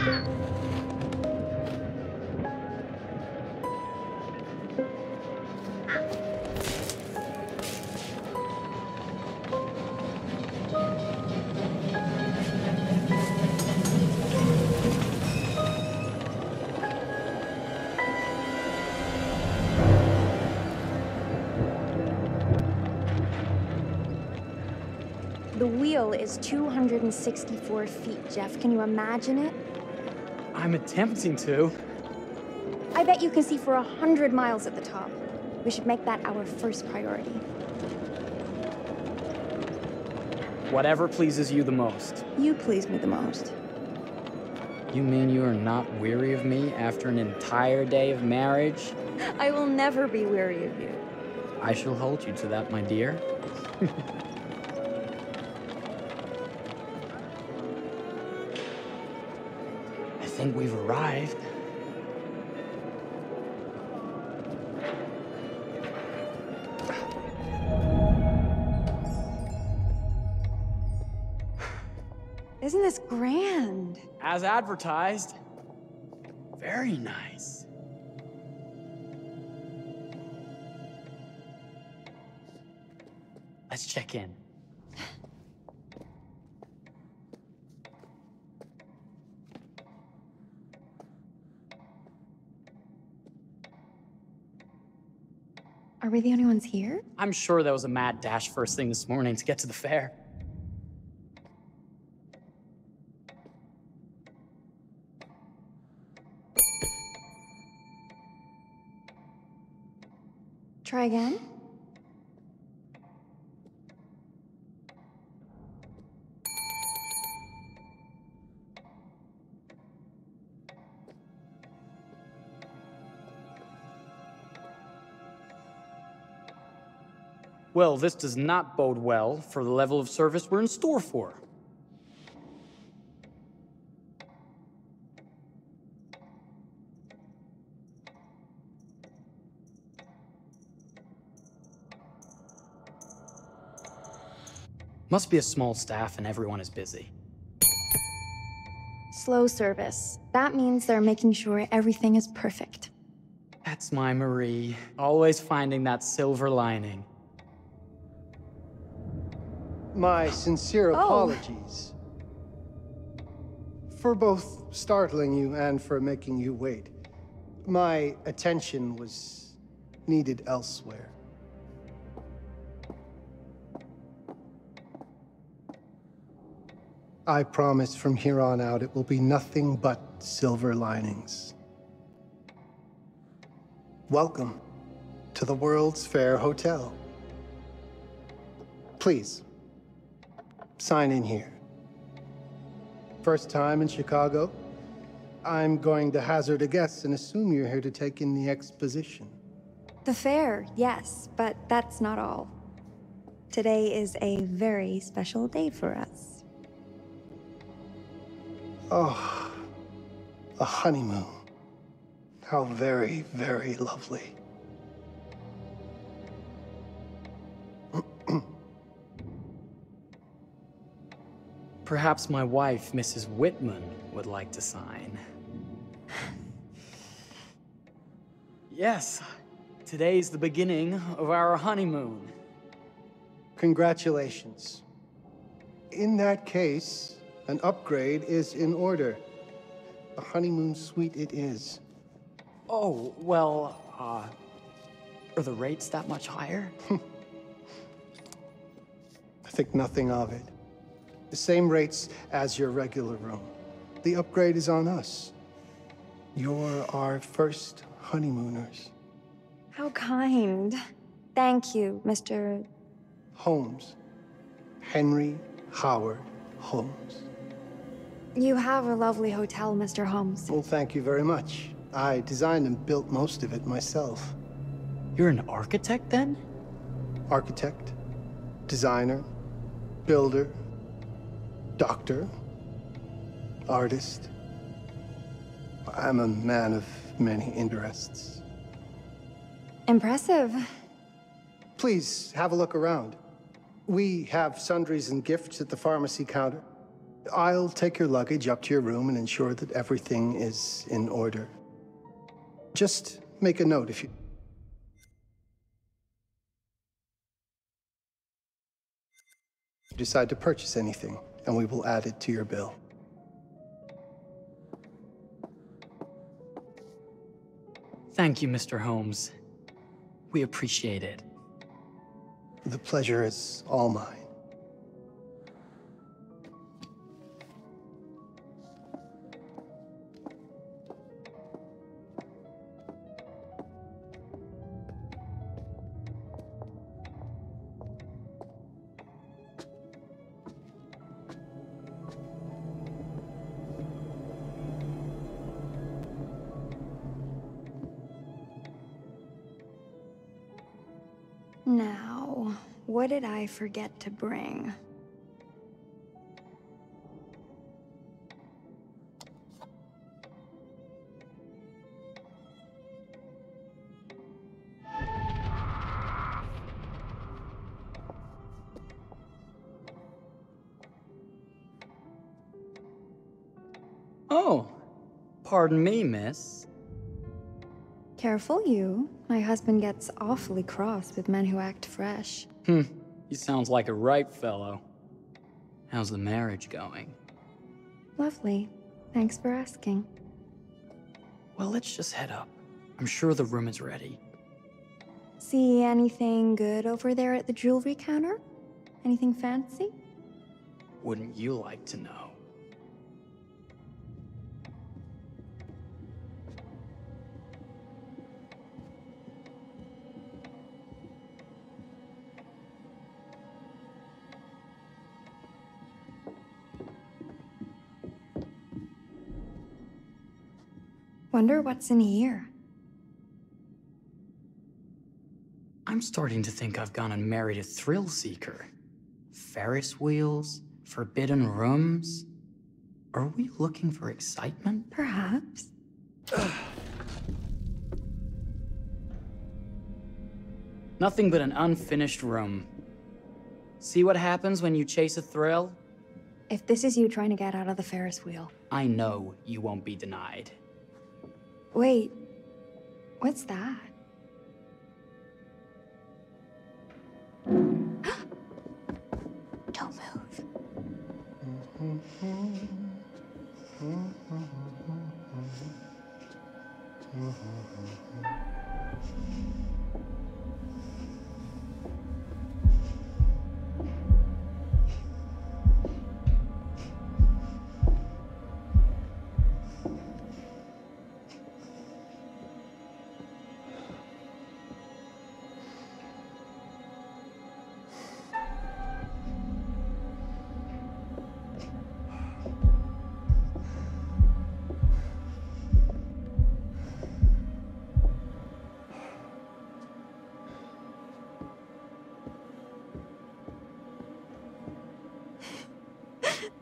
The wheel is 264 feet, Jeff. Can you imagine it? I'm attempting to. I bet you can see for 100 miles at the top. We should make that our first priority. Whatever pleases you the most. You please me the most. You mean you are not weary of me after an entire day of marriage? I will never be weary of you. I shall hold you to that, my dear. I think we've arrived. Isn't this grand? As advertised. Very nice. Let's check in. Are we the only ones here? I'm sure there was a mad dash first thing this morning to get to the fair. Try again? Well, this does not bode well for the level of service we're in store for. Must be a small staff and everyone is busy. Slow service. That means they're making sure everything is perfect. That's my Marie, always finding that silver lining. My sincere apologies for both startling you and for making you wait. My attention was needed elsewhere. I promise from here on out it will be nothing but silver linings. Welcome to the World's Fair Hotel. Please, sign in here. First time in Chicago? I'm going to hazard a guess and assume you're here to take in the exposition. The fair, yes, but that's not all. Today is a very special day for us. Oh, a honeymoon. How very, very lovely. Perhaps my wife, Mrs. Whitman, would like to sign. Yes, today's the beginning of our honeymoon. Congratulations. In that case, an upgrade is in order. A honeymoon suite it is. Oh, well, are the rates that much higher? I think nothing of it. The same rates as your regular room. The upgrade is on us. You're our first honeymooners. How kind. Thank you, Mr. Holmes. Henry Howard Holmes. You have a lovely hotel, Mr. Holmes. Well, thank you very much. I designed and built most of it myself. You're an architect, then? Architect, designer, builder, doctor, artist. I'm a man of many interests. Impressive. Please, have a look around. We have sundries and gifts at the pharmacy counter. I'll take your luggage up to your room and ensure that everything is in order. Just make a note if you decide to purchase anything, and we will add it to your bill. Thank you, Mr. Holmes. We appreciate it. The pleasure is all mine. Now, what did I forget to bring? Oh, pardon me, miss. Careful you. My husband gets awfully cross with men who act fresh. He sounds like a ripe fellow. How's the marriage going? Lovely. Thanks for asking. Well, let's just head up. I'm sure the room is ready. See anything good over there at the jewelry counter? Anything fancy? Wouldn't you like to know? Wonder what's in here. I'm starting to think I've gone and married a thrill seeker. Ferris wheels, forbidden rooms. Are we looking for excitement? Perhaps. Nothing but an unfinished room. See what happens when you chase a thrill? If this is you trying to get out of the Ferris wheel. I know you won't be denied. Wait, what's that? Don't move.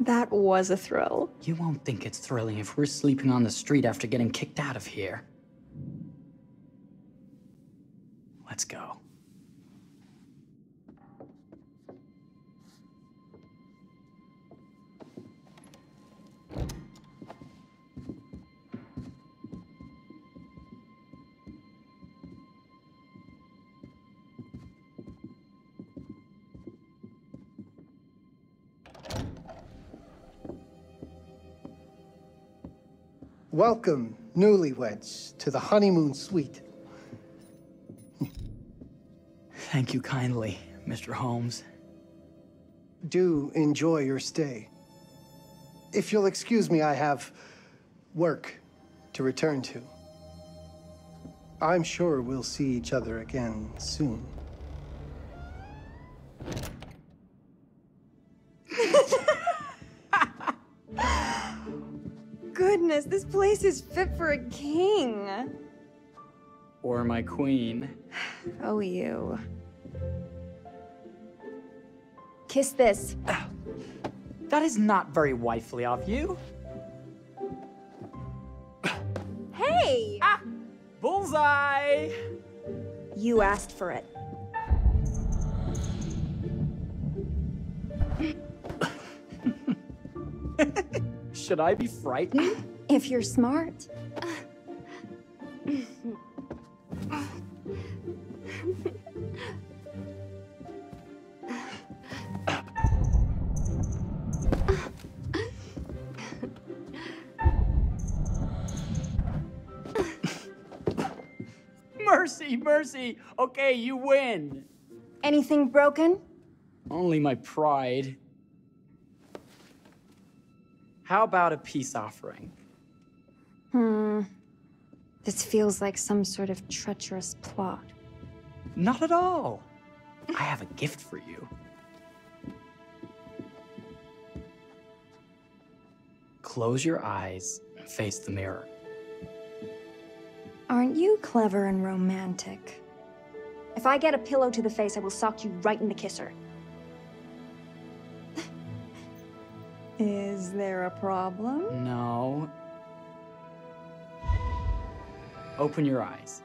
That was a thrill. You won't think it's thrilling if we're sleeping on the street after getting kicked out of here. Let's go. Welcome, newlyweds, to the honeymoon suite. Thank you kindly, Mr. Holmes. Do enjoy your stay. If you'll excuse me, I have work to return to. I'm sure we'll see each other again soon. Goodness, this place is fit for a king. Or my queen. Oh, you. Kiss this. That is not very wifely of you. Hey! Ah! Bullseye! You asked for it. Should I be frightened? If you're smart. Mercy, mercy. Okay, you win. Anything broken? Only my pride. How about a peace offering? This feels like some sort of treacherous plot. Not at all. I have a gift for you. Close your eyes and face the mirror. Aren't you clever and romantic? If I get a pillow to the face, I will sock you right in the kisser. Is there a problem? No. Open your eyes.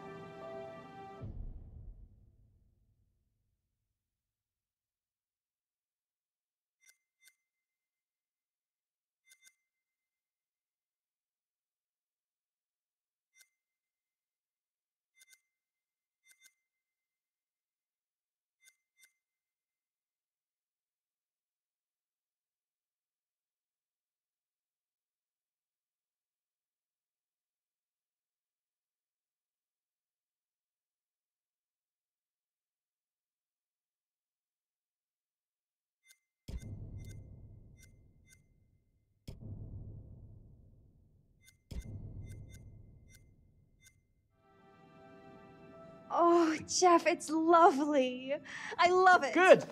Oh, Jeff, it's lovely. I love it. Good.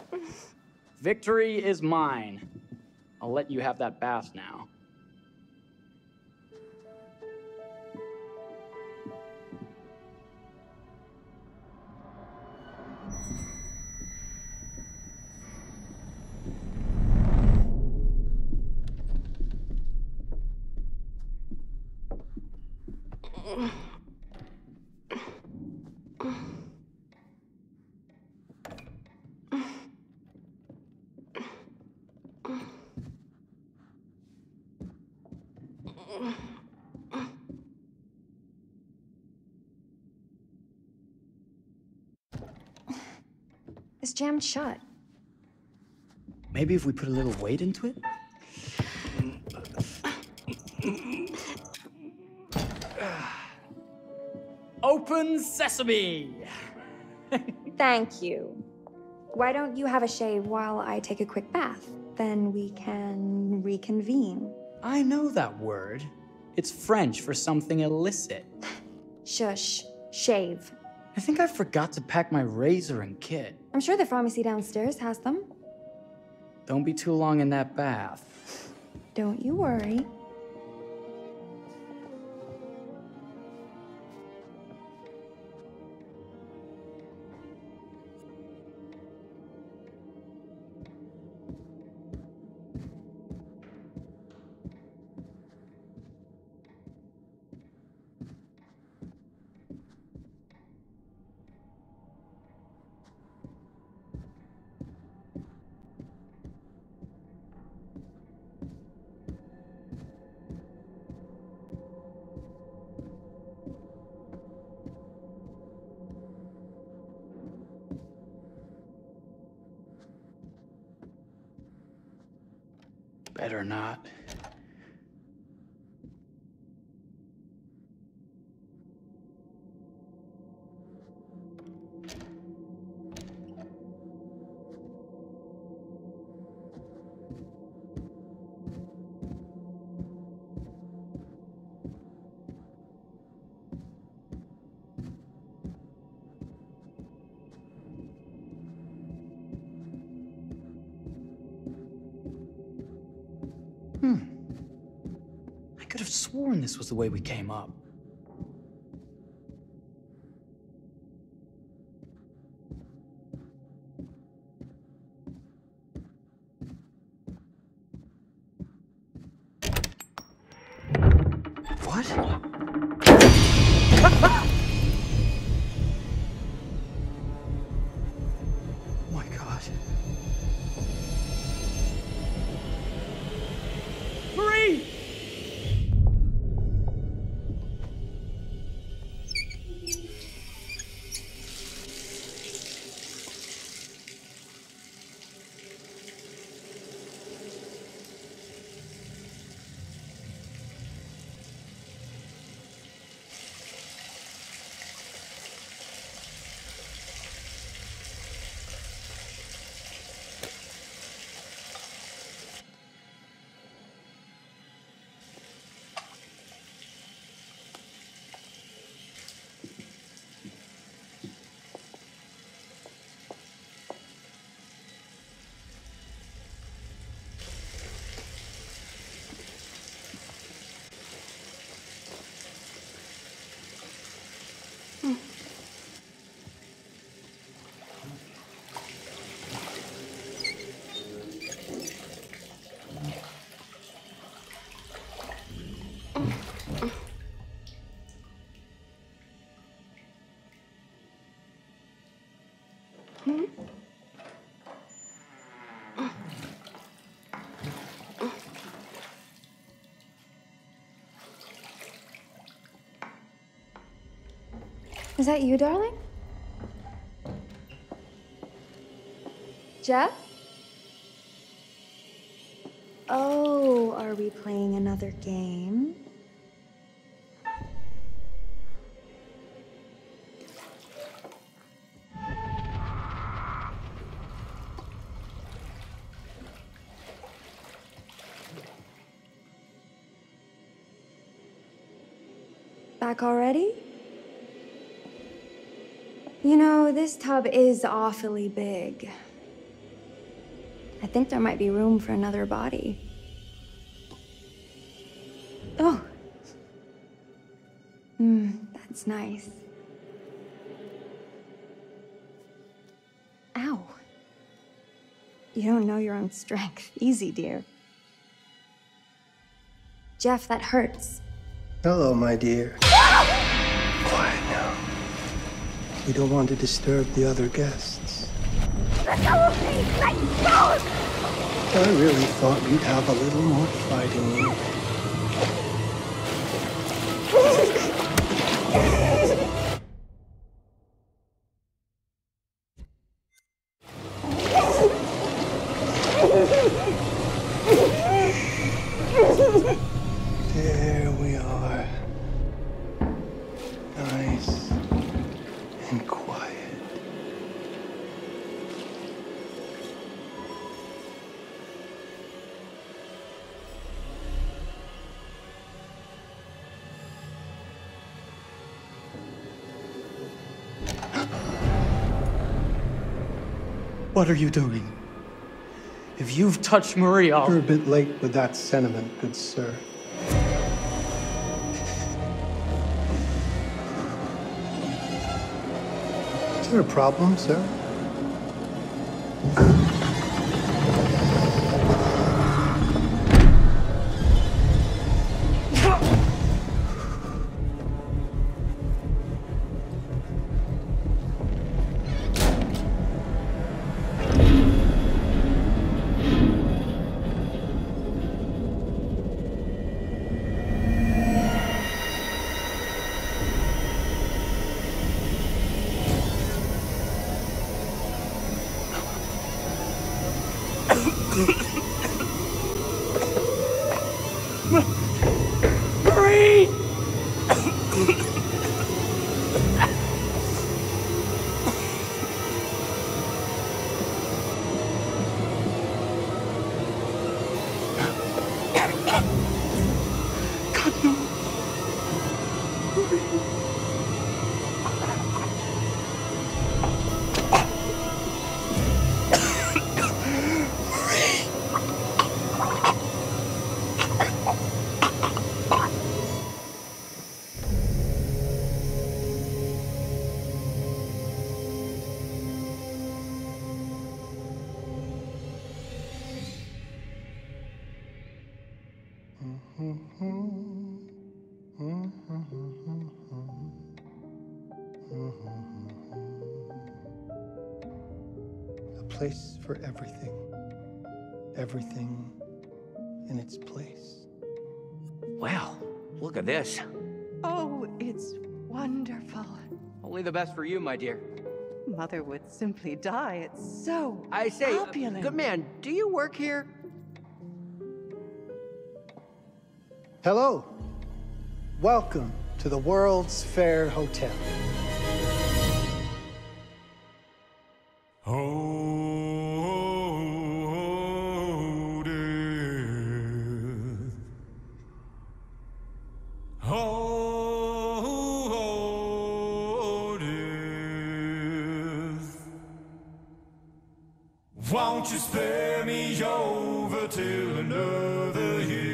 Victory is mine. I'll let you have that bath now. It's jammed shut. Maybe if we put a little weight into it? Open sesame! Thank you. Why don't you have a shave while I take a quick bath? Then we can reconvene. I know that word. It's French for something illicit. Shush. Shave. I think I forgot to pack my razor and kit. I'm sure the pharmacy downstairs has them. Don't be too long in that bath. Don't you worry. Better not. I could have sworn this was the way we came up. What? Oh my God. 3, Is that you, darling? Jeff? Oh, are we playing another game? Back already? You know, this tub is awfully big. I think there might be room for another body. Oh. That's nice. Ow. You don't know your own strength. Easy, dear. Jeff, that hurts. Hello, my dear. Quiet now. We don't want to disturb the other guests. Let go of me! Let go! I really thought you'd have a little more fight in you. There we are. Nice and quiet. What are you doing? If you've touched Marie, I'll... You're a bit late with that sentiment, good sir. Is there a problem, sir? Marie! God, no. A place for everything. Everything in its place. Well, look at this. Oh, it's wonderful. Only the best for you, my dear. Mother would simply die. It's so I say, opulent. good man, do you work here? Hello. Welcome to the World's Fair Hotel. Oh, death. Oh, death. Won't you spare me over till another year?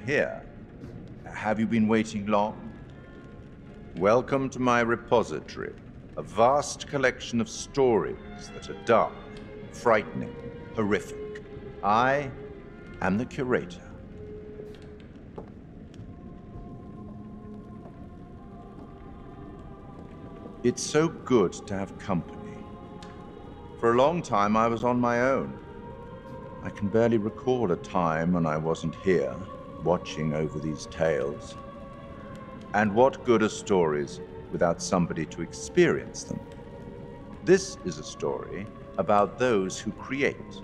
here. Have you been waiting long? Welcome to my repository, a vast collection of stories that are dark, frightening, horrific. I am the curator. It's so good to have company. For a long time, I was on my own. I can barely recall a time when I wasn't here, watching over these tales. And what good are stories without somebody to experience them? This is a story about those who create,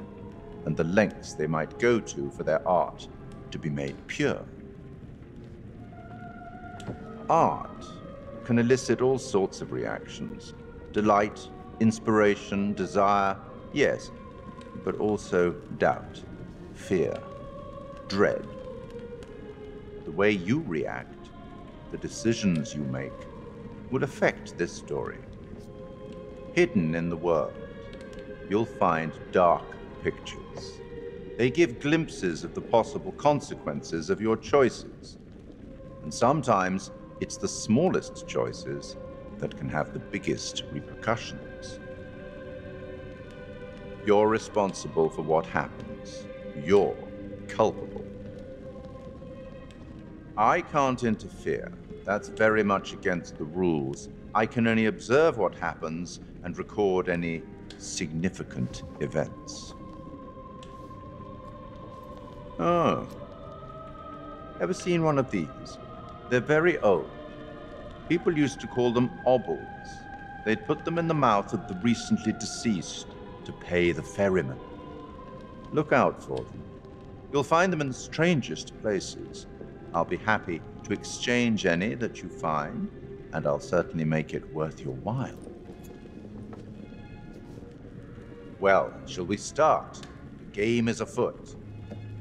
and the lengths they might go to for their art to be made pure. Art can elicit all sorts of reactions. Delight, inspiration, desire, yes, but also doubt, fear, dread. The way you react, the decisions you make, will affect this story. Hidden in the world, you'll find dark pictures. They give glimpses of the possible consequences of your choices. And sometimes it's the smallest choices that can have the biggest repercussions. You're responsible for what happens. You're culpable. I can't interfere. That's very much against the rules. I can only observe what happens and record any significant events. Oh. Ever seen one of these? They're very old. People used to call them obols. They'd put them in the mouth of the recently deceased to pay the ferryman. Look out for them. You'll find them in the strangest places. I'll be happy to exchange any that you find, and I'll certainly make it worth your while. Well, shall we start? The game is afoot.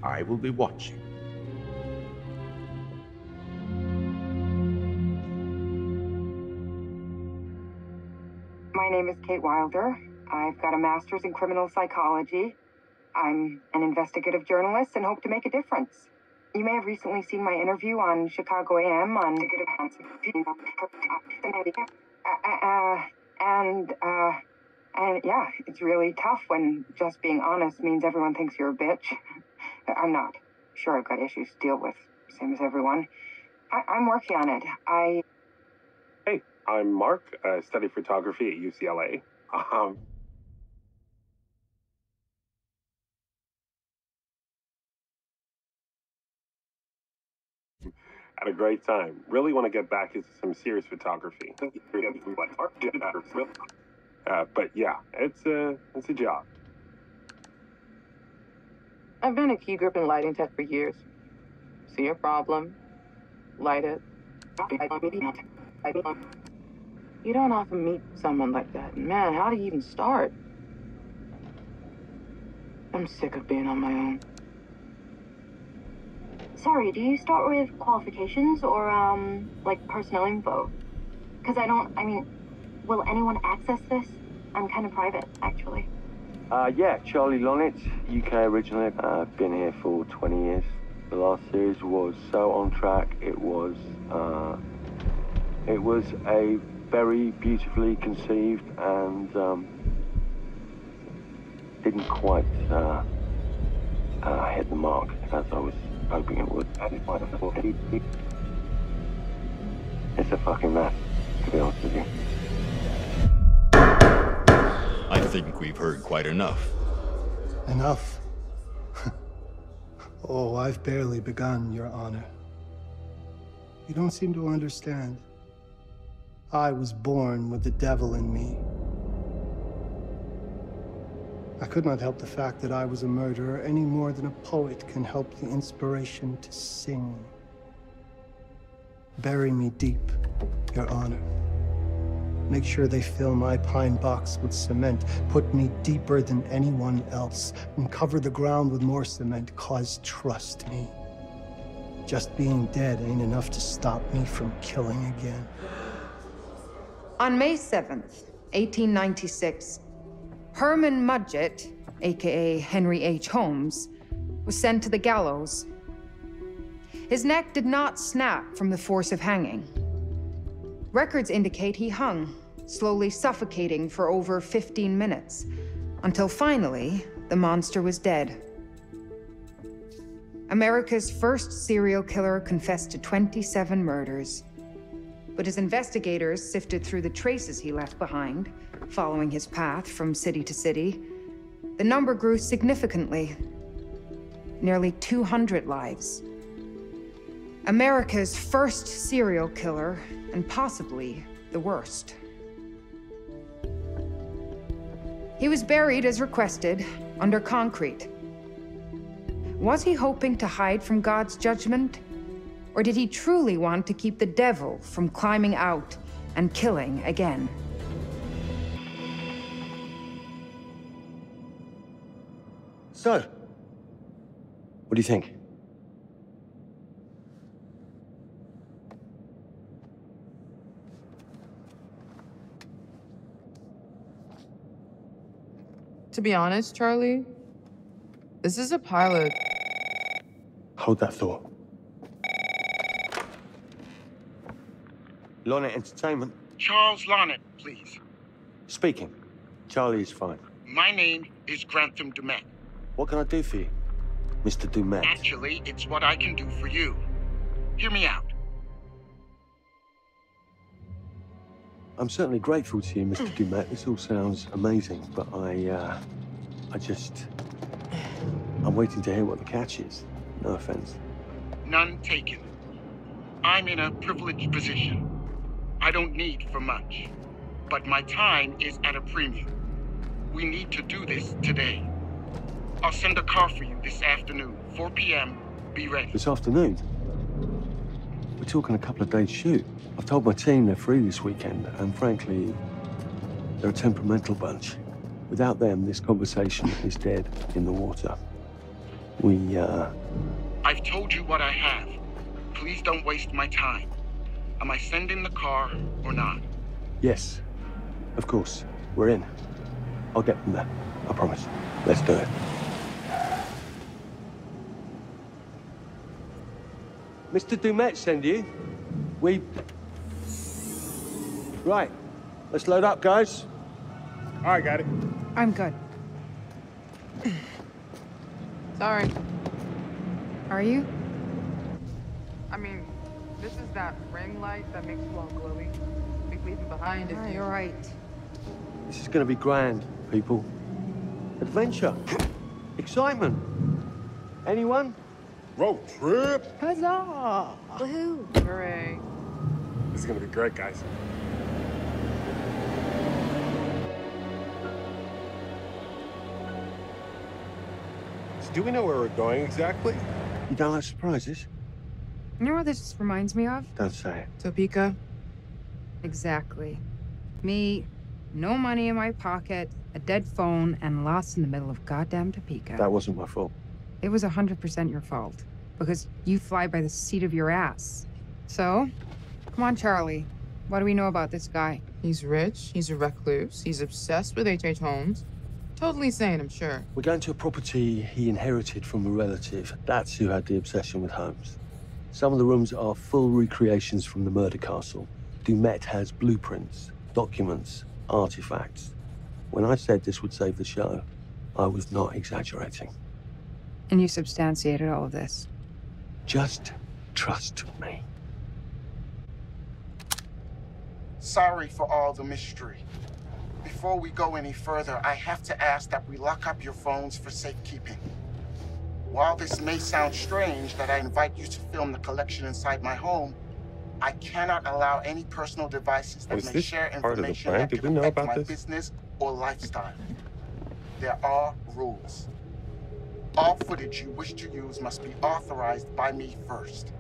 I will be watching. My name is Kate Wilder. I've got a master's in criminal psychology. I'm an investigative journalist and hope to make a difference. You may have recently seen my interview on Chicago AM on and yeah, it's really tough when just being honest means everyone thinks you're a bitch. I'm not. Sure, I've got issues to deal with, same as everyone. I'm working on it. Hey, I'm Mark. I study photography at UCLA. Had a great time. Really want to get back into some serious photography. But yeah, it's a job. I've been a key grip and lighting tech for years. See a problem, light it. You don't often meet someone like that. Man, how do you even start? I'm sick of being on my own. Sorry, do you start with qualifications or, like personnel info? Because will anyone access this? I'm kind of private, actually. Yeah, Charlie Lonitz, UK originally. I've been here for 20 years. The last series was so on track. It was a very beautifully conceived and didn't quite hit the mark as I was hoping it would. It's a fucking mess, to be honest with you. I think we've heard quite enough. Enough? Oh, I've barely begun, Your Honor. You don't seem to understand. I was born with the devil in me. I could not help the fact that I was a murderer any more than a poet can help the inspiration to sing. Bury me deep, Your Honor. Make sure they fill my pine box with cement. Put me deeper than anyone else. And cover the ground with more cement, 'cause trust me, just being dead ain't enough to stop me from killing again. On May 7th, 1896, Herman Mudgett, aka Henry H. Holmes, was sent to the gallows. His neck did not snap from the force of hanging. Records indicate he hung, slowly suffocating for over 15 minutes, until finally, the monster was dead. America's first serial killer confessed to 27 murders. But as investigators sifted through the traces he left behind, following his path from city to city, the number grew significantly. Nearly 200 lives. America's first serial killer, and possibly the worst. He was buried as requested, under concrete. Was he hoping to hide from God's judgment? Or did he truly want to keep the devil from climbing out and killing again? So, what do you think? To be honest, Charlie, this is a pilot. Hold that thought. Lonnet Entertainment. Charles Lonnet, please. Speaking. Charlie is fine. My name is Grantham Dumet. What can I do for you, Mr. Dumet? Actually, it's what I can do for you. Hear me out. I'm certainly grateful to you, Mr. Dumet. This all sounds amazing, but I'm waiting to hear what the catch is. No offense. None taken. I'm in a privileged position. I don't need for much, but my time is at a premium. We need to do this today. I'll send a car for you this afternoon, 4 p.m. Be ready. This afternoon? We're talking a couple of days shoot. I've told my team they're free this weekend, and frankly, they're a temperamental bunch. Without them, this conversation is dead in the water. I've told you what I have. Please don't waste my time. Am I sending the car or not? Yes, of course. We're in. I'll get them there. I promise. Let's do it. Mr. Dumet send you? Right. Let's load up, guys. All right, got it. I'm good. Sorry. Are you? I mean, this is that ring light that makes you all glowy. We leave it behind if you... You're right. This is gonna be grand, people. Adventure. Excitement. Anyone? Road trip. Huzzah! Woohoo! Hooray. This is gonna be great, guys. So do we know where we're going exactly? You don't like surprises? You know what this reminds me of? Don't say it. Topeka? Exactly. Me, no money in my pocket, a dead phone, and lost in the middle of goddamn Topeka. That wasn't my fault. It was 100% your fault. Because you fly by the seat of your ass. So, come on, Charlie. What do we know about this guy? He's rich, he's a recluse, he's obsessed with H.H. Holmes. Totally sane, I'm sure. We're going to a property he inherited from a relative. That's who had the obsession with Holmes. Some of the rooms are full recreations from the murder castle. Dumet has blueprints, documents, artifacts. When I said this would save the show, I was not exaggerating. And you substantiated all of this? Just trust me. Sorry for all the mystery. Before we go any further, I have to ask that we lock up your phones for safekeeping. While this may sound strange that I invite you to film the collection inside my home, I cannot allow any personal devices that may share information that could affect my business or lifestyle. There are rules. All footage you wish to use must be authorized by me first.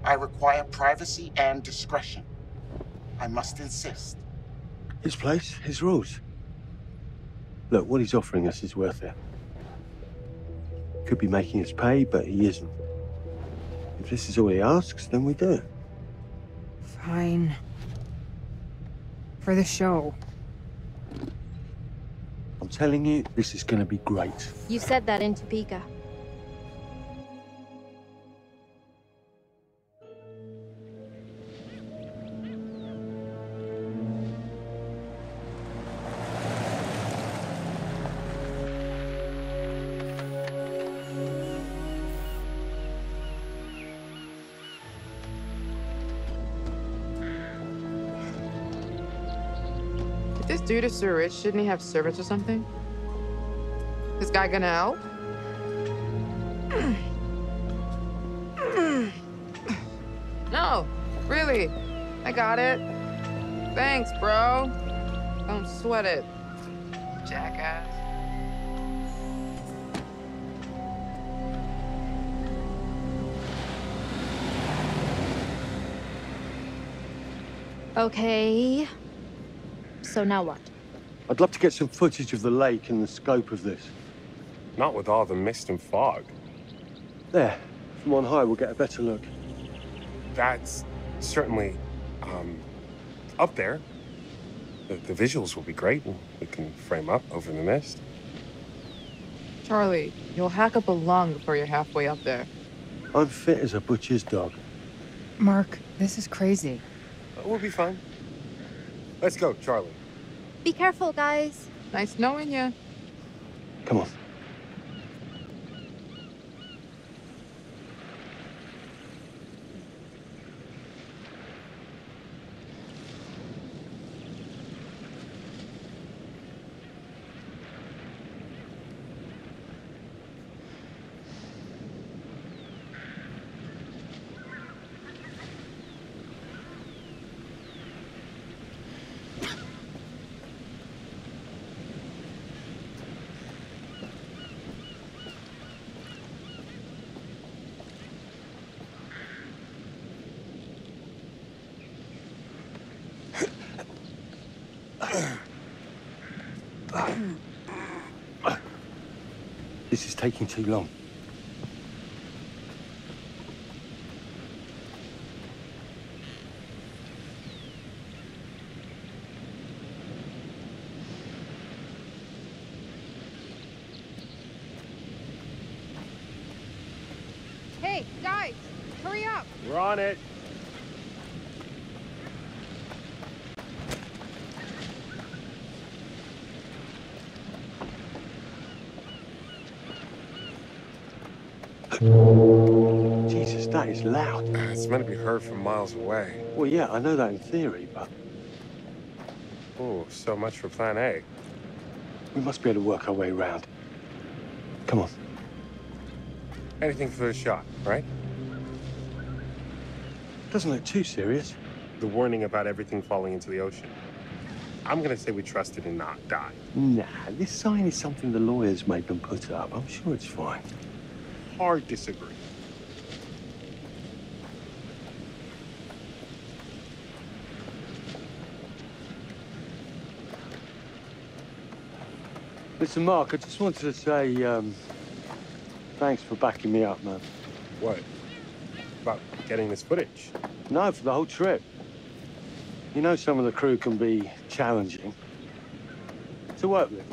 I require privacy and discretion. I must insist. His place, his rules. Look, what he's offering us is worth it. Could be making us pay, but he isn't. If this is all he asks, then we do it. Fine. For the show. I'm telling you, this is gonna be great. You said that in Topeka. This dude is so rich, shouldn't he have servants or something? This guy gonna help? No, really. I got it. Thanks, bro. Don't sweat it, jackass. Okay. So now what? I'd love to get some footage of the lake and the scope of this. Not with all the mist and fog. There. From on high, we'll get a better look. That's certainly, up there. The visuals will be great, and we can frame up over the mist. Charlie, you'll hack up a lung before you're halfway up there. I'm fit as a butcher's dog. Mark, this is crazy. We'll be fine. Let's go, Charlie. Be careful, guys. Nice knowing you. Come on. This is taking too long. Hey, guys, hurry up. We're on it. Jesus, that is loud. It's meant to be heard from miles away. Well, yeah, I know that in theory, but Oh, so much for plan A. we must be able to work our way around. Come on. Anything for the shot, right? Doesn't look too serious. The warning about everything falling into the ocean. I'm gonna say we trust it and not die. Nah, this sign is something the lawyers made them put up. I'm sure it's fine. Hard disagree. Listen, Mark, I just wanted to say, thanks for backing me up, man. What? About getting this footage? No, for the whole trip. You know some of the crew can be challenging to work with.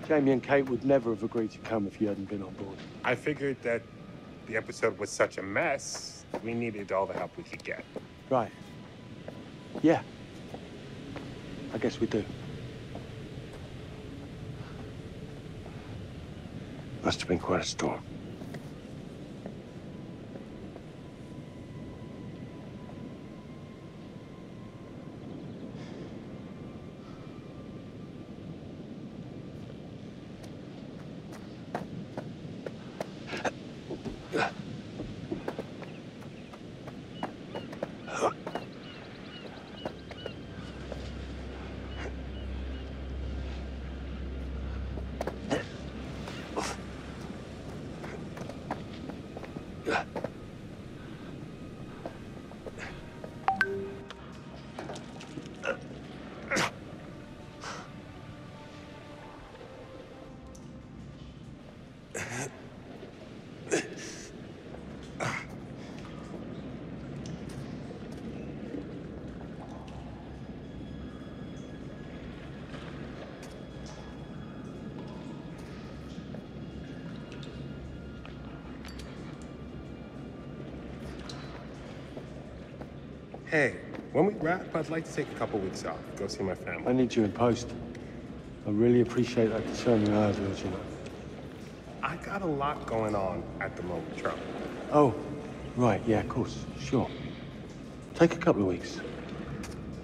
Jamie and Kate would never have agreed to come if you hadn't been on board. I figured that the episode was such a mess, we needed all the help we could get. Right. Yeah. I guess we do. Must have been quite a storm. Hey, when we wrap, I'd like to take a couple weeks off, go see my family. I need you in post. I really appreciate that discerning eye of yours, you know. I got a lot going on at the moment, Charlie. Oh, right, yeah, of course, sure. Take a couple of weeks.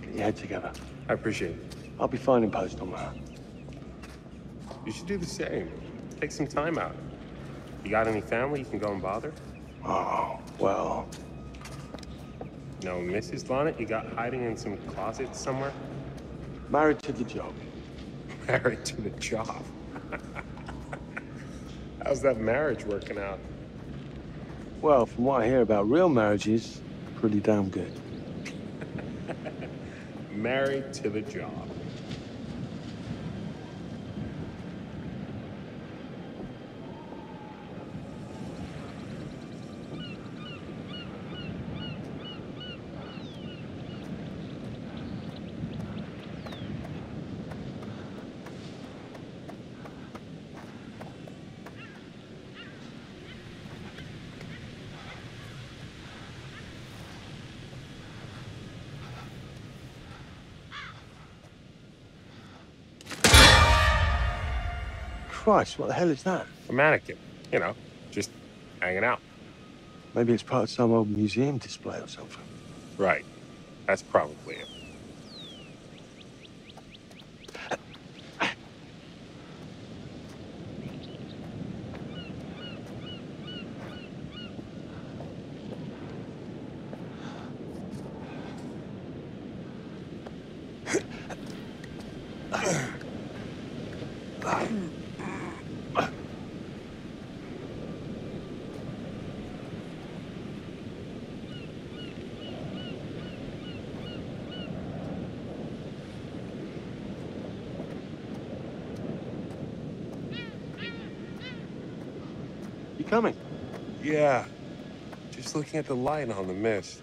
Get your head together. I appreciate it. I'll be finding post on that. You should do the same. Take some time out. You got any family you can go and bother? Oh, well. No, Mrs. Bonnet, you got hiding in some closet somewhere? Married to the job. Married to the job? How's that marriage working out? Well, from what I hear about real marriages, pretty damn good. Married to the job. Christ, what the hell is that? A mannequin, you know, just hanging out. Maybe it's part of some old museum display or something. Right. That's probably it. You coming? Yeah. Just looking at the light on the mist.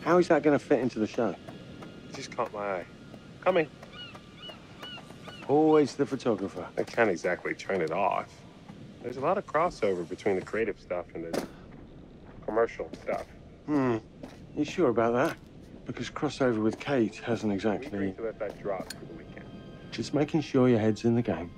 How is that going to fit into the show? It just caught my eye. Coming. Always the photographer. I can't exactly turn it off. There's a lot of crossover between the creative stuff and the commercial stuff. You sure about that? Because crossover with Kate hasn't We exactly... agreed to let that drop for the weekend. Just making sure your head's in the game.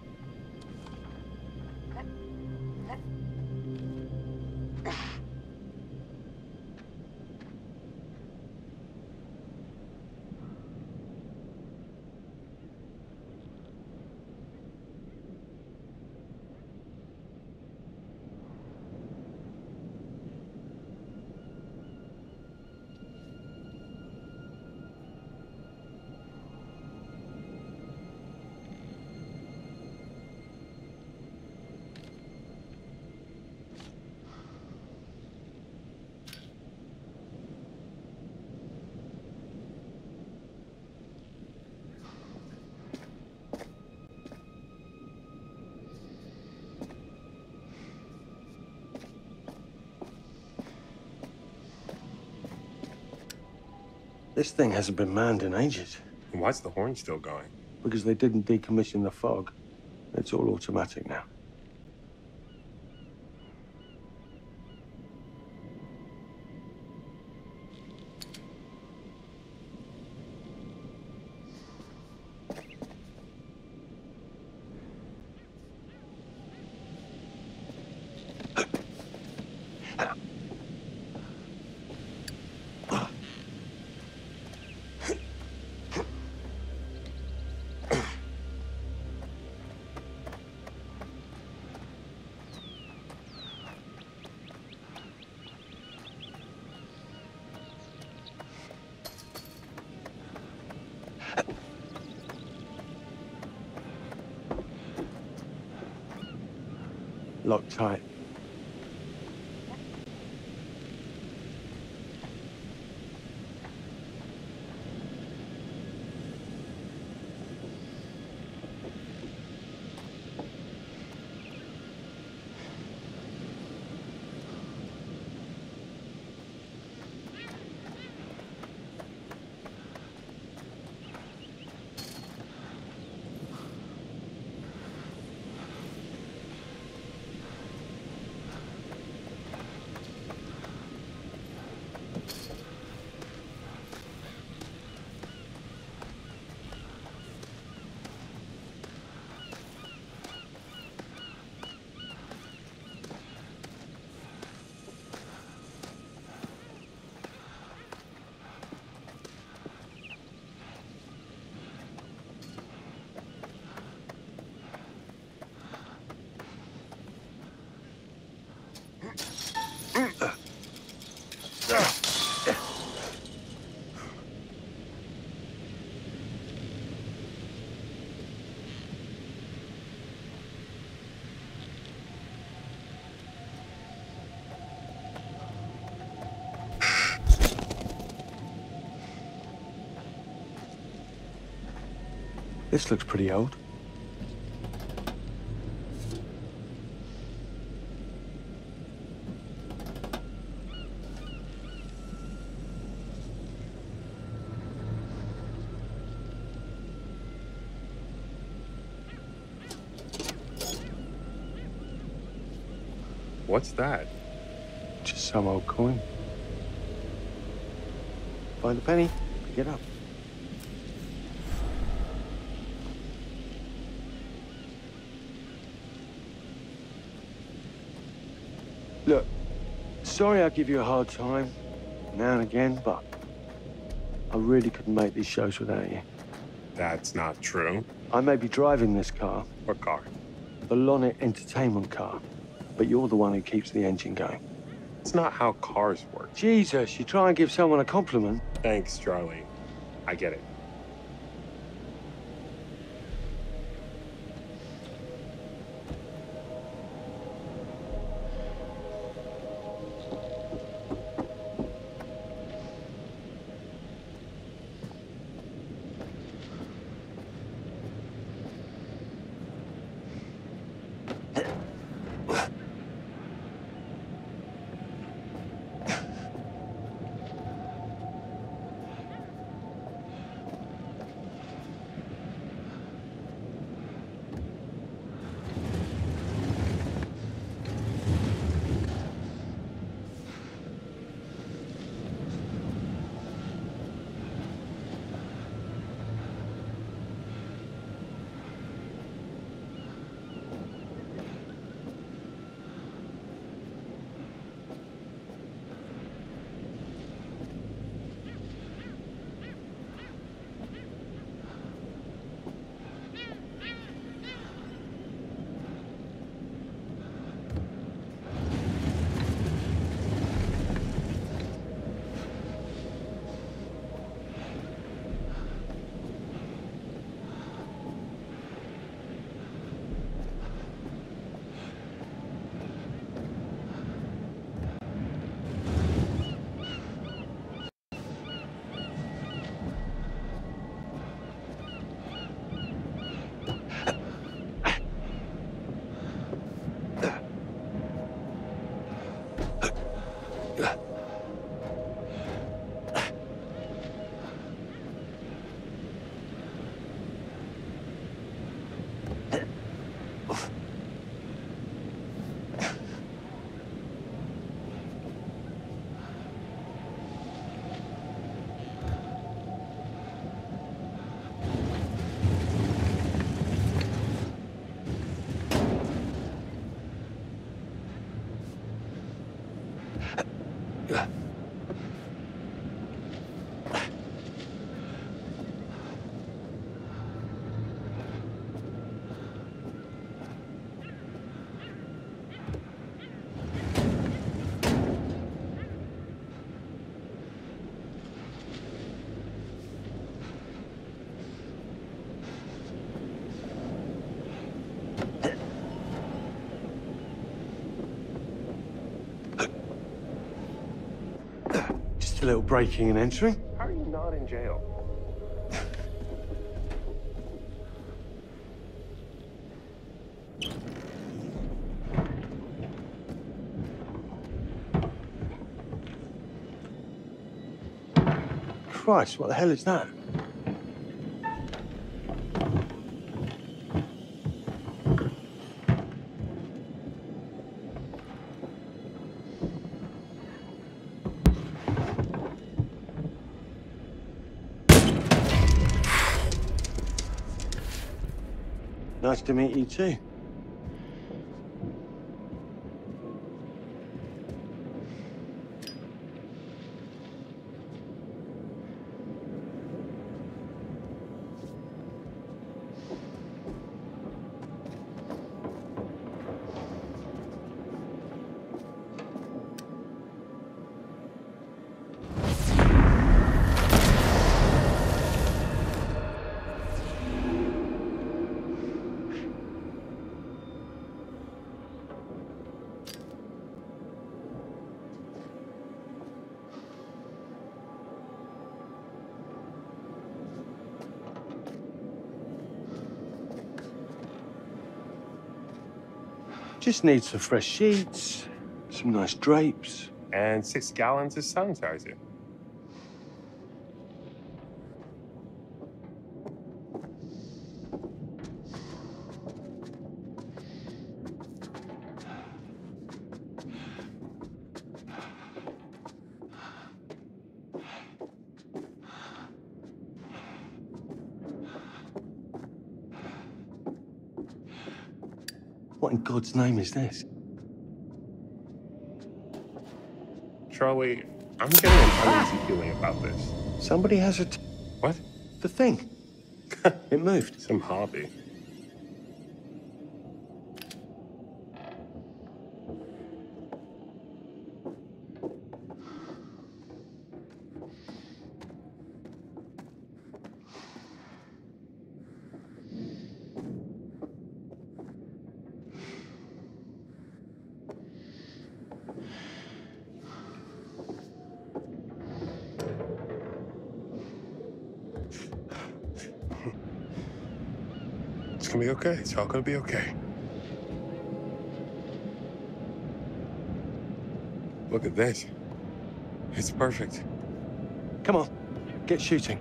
This thing hasn't been manned in ages. And why's the horn still going? Because they didn't decommission the fog. It's all automatic now. Locked tight. This looks pretty old. What's that? Just some old coin. Find a penny, pick it up. Look, sorry I give you a hard time now and again, but I really couldn't make these shows without you. That's not true. I may be driving this car. What car? The Lonnet Entertainment car. But you're the one who keeps the engine going. It's not how cars work. Jesus, you try and give someone a compliment. Thanks, Charlie. I get it. Just a little breaking and entering. How are you not in jail? Christ, what the hell is that? Nice to meet you too. Just need some fresh sheets, some nice drapes. And 6 gallons of sanitizer. What in God's name is this? Charlie, I'm getting an uneasy feeling about this. Somebody has What? The thing. It moved. Some hobby. It's gonna be okay. It's all gonna be okay. Look at this. It's perfect. Come on, get shooting.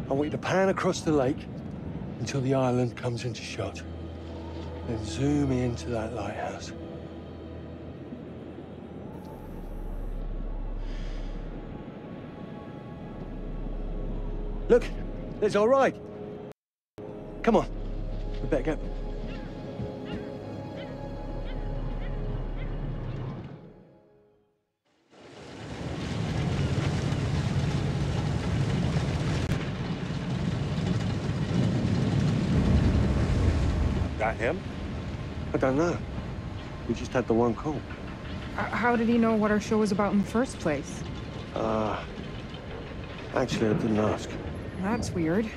I want you to pan across the lake until the island comes into shot. Then zoom into that lighthouse. Look, it's all right. Come on, we better get... That him? I don't know. We just had the one call. How did he know what our show was about in the first place? Actually, I didn't ask. That's weird.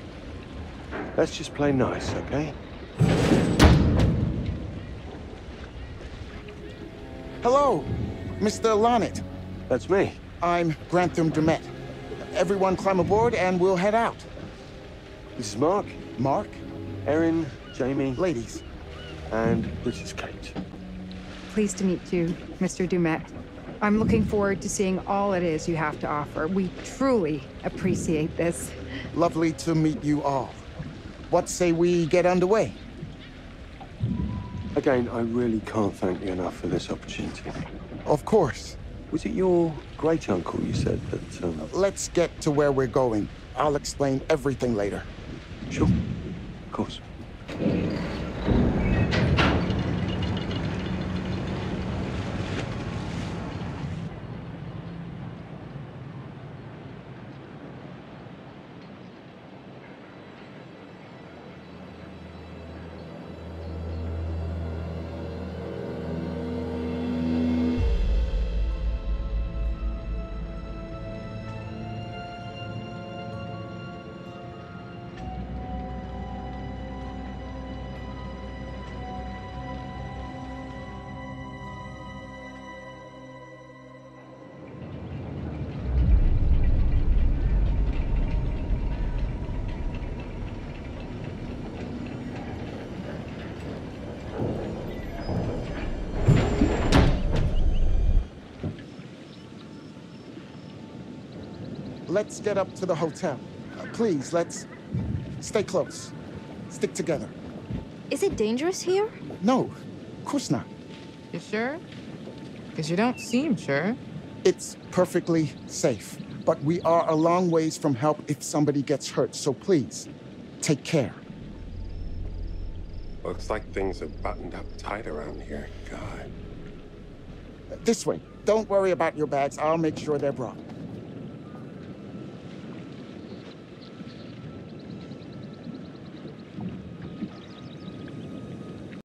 Let's just play nice, okay? Hello, Mr. Lonnet. That's me. I'm Grantham Demet. Everyone climb aboard and we'll head out. This is Mark. Mark? Erin, Jamie. Ladies. And this is Kate. Pleased to meet you, Mr. Dumet. I'm looking forward to seeing all it is you have to offer. We truly appreciate this. Lovely to meet you all. What say we get underway? Again, I really can't thank you enough for this opportunity. Of course. Was it your great-uncle you said that, Let's get to where we're going. I'll explain everything later. Sure. Of course. Let's get up to the hotel. Please, let's stay close. Stick together. Is it dangerous here? No, of course not. You sure? Because you don't seem sure. It's perfectly safe, but we are a long ways from help if somebody gets hurt, so please, take care. Looks like things are buttoned up tight around here. God. This way. Don't worry about your bags. I'll make sure they're brought.